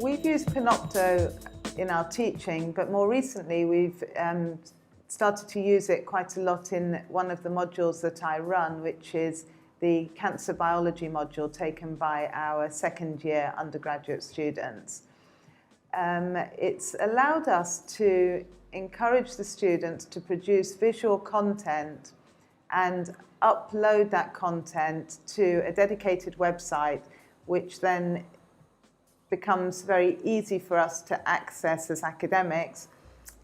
We've used Panopto in our teaching, but more recently we've started to use it quite a lot in one of the modules that I run, which is the cancer biology module taken by our second year undergraduate students. It's allowed us to encourage the students to produce visual content and upload that content to a dedicated website, which then becomes very easy for us to access as academics,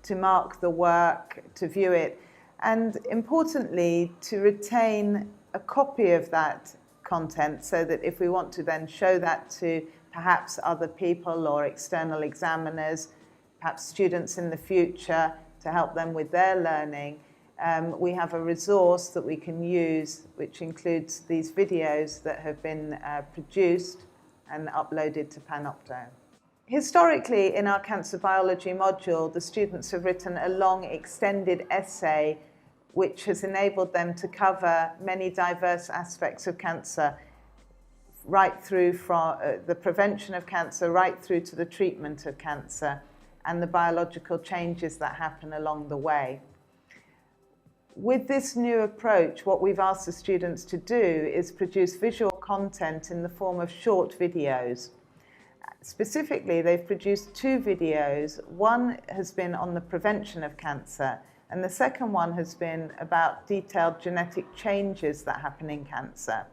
to mark the work, to view it, and importantly, to retain a copy of that content so that if we want to then show that to perhaps other people or external examiners, perhaps students in the future to help them with their learning, we have a resource that we can use which includes these videos that have been produced and uploaded to Panopto. Historically, in our cancer biology module, the students have written a long extended essay which has enabled them to cover many diverse aspects of cancer, right through from the prevention of cancer, right through to the treatment of cancer and the biological changes that happen along the way. With this new approach, what we've asked the students to do is produce visual content in the form of short videos. Specifically, they've produced two videos. One has been on the prevention of cancer, and the second one has been about detailed genetic changes that happen in cancer.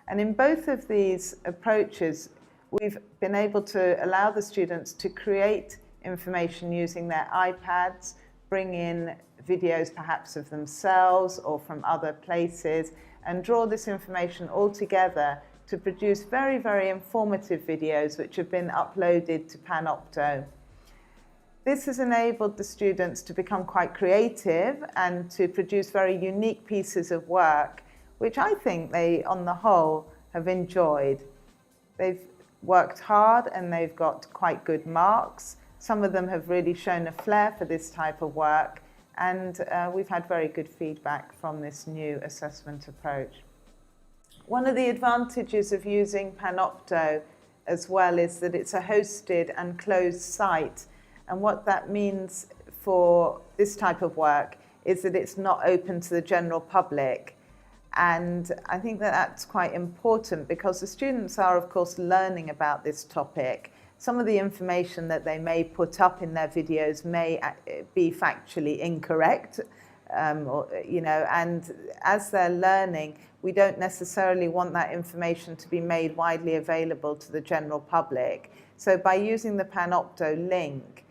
And in both of these approaches, we've been able to allow the students to create information using their iPads, bring in videos perhaps of themselves or from other places, and draw this information all together to produce very, very informative videos which have been uploaded to Panopto. This has enabled the students to become quite creative and to produce very unique pieces of work, which I think they, on the whole, have enjoyed. They've worked hard and they've got quite good marks. Some of them have really shown a flair for this type of work, and we've had very good feedback from this new assessment approach. One of the advantages of using Panopto as well is that it's a hosted and closed site, and what that means for this type of work is that it's not open to the general public. And I think that that's quite important because the students are, of course, learning about this topic. Some of the information that they may put up in their videos may be factually incorrect, and as they're learning, we don't necessarily want that information to be made widely available to the general public. So by using the Panopto link,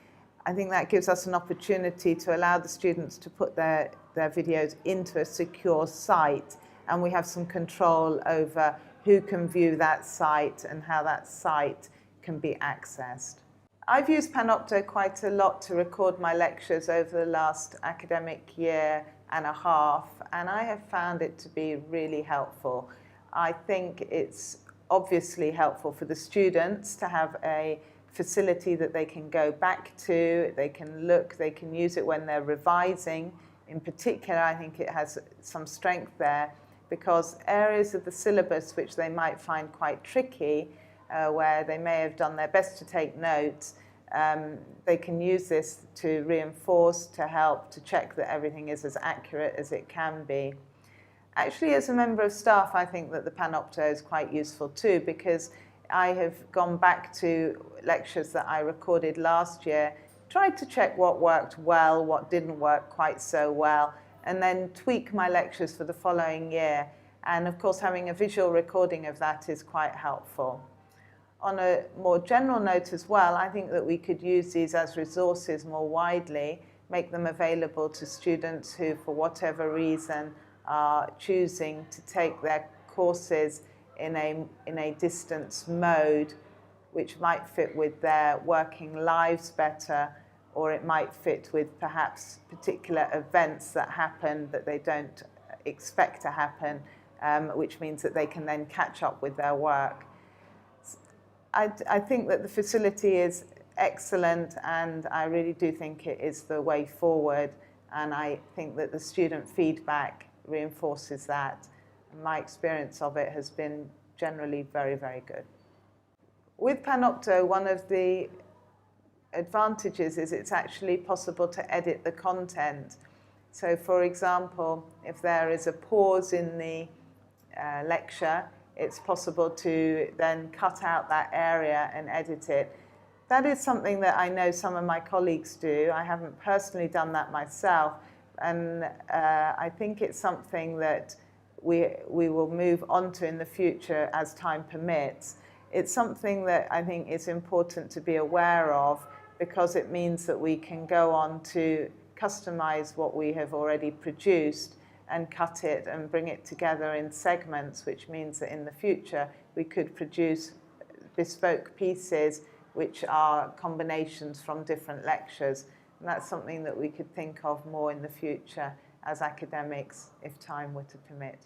I think that gives us an opportunity to allow the students to put their videos into a secure site, and we have some control over who can view that site and how that site can be accessed. I've used Panopto quite a lot to record my lectures over the last academic year and a half, and I have found it to be really helpful. I think it's obviously helpful for the students to have a facility that they can go back to, they can look, they can use it when they're revising. In particular, I think it has some strength there because areas of the syllabus which they might find quite tricky, where they may have done their best to take notes, they can use this to reinforce, to help, to check that everything is as accurate as it can be. Actually, as a member of staff, I think that the Panopto is quite useful too, because I have gone back to lectures that I recorded last year, tried to check what worked well, what didn't work quite so well, and then tweak my lectures for the following year. And of course, having a visual recording of that is quite helpful. On a more general note as well, I think that we could use these as resources more widely, make them available to students who, for whatever reason, are choosing to take their courses in a distance mode, which might fit with their working lives better, or it might fit with perhaps particular events that happen that they don't expect to happen, which means that they can then catch up with their work. I think that the facility is excellent, and I really do think it is the way forward, and I think that the student feedback reinforces that. My experience of it has been generally very, very good. With Panopto, one of the advantages is it's actually possible to edit the content. So, for example, if there is a pause in the lecture, it's possible to then cut out that area and edit it. That is something that I know some of my colleagues do. I haven't personally done that myself, and I think it's something that we will move on to in the future as time permits. It's something that I think is important to be aware of, because it means that we can go on to customize what we have already produced and cut it and bring it together in segments, which means that in the future we could produce bespoke pieces which are combinations from different lectures. And that's something that we could think of more in the future as academics, if time were to permit.